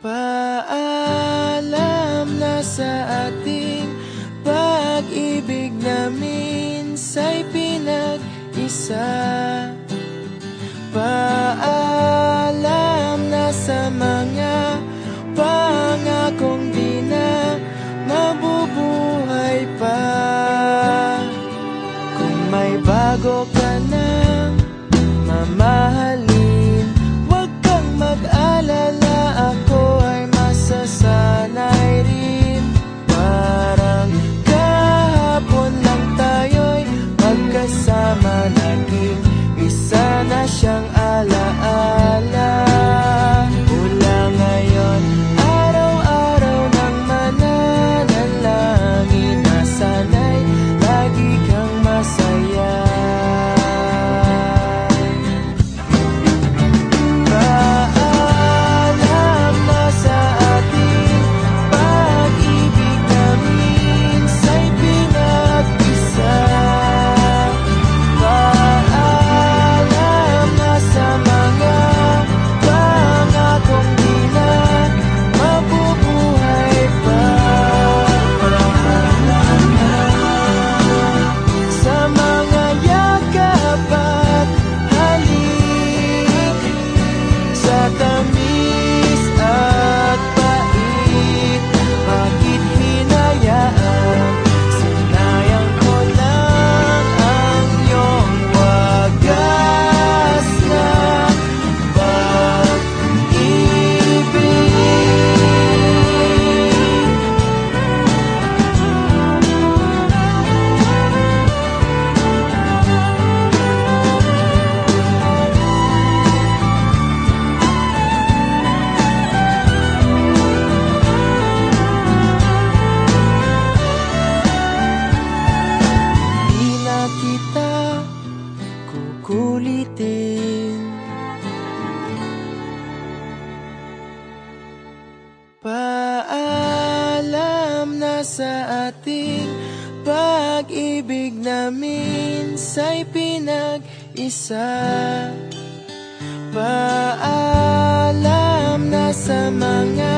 Paalam na sa ating pag-ibig na minsa'y pinag-isa. Paalam na sa mga pangakong di na mabubuhay pa. Kung may bago ka nang mamahalin, huwag kang mag-alala, ako ay masasanay rin. Parang kahapon lang tayo'y magkasama, naging isa na siyang alaala. Mula ngayon, araw-araw nang mananalangin, nasana'y lagi kang masaya. Paalam na sa ating pag-ibig na minsa'y pinag-isa. Paalam na sa mga pangakong di na mabubuhay pa. Paalam na sa mga yakap at halik, sa tamis at pait. Bakit hinayaan? Sinayang ko lang ang iyong wagas na pag-ibig. Di na kita kukulitin. Paalam na sa ating pag-ibig na minsa'y pinag-isa. Paalam na sa mga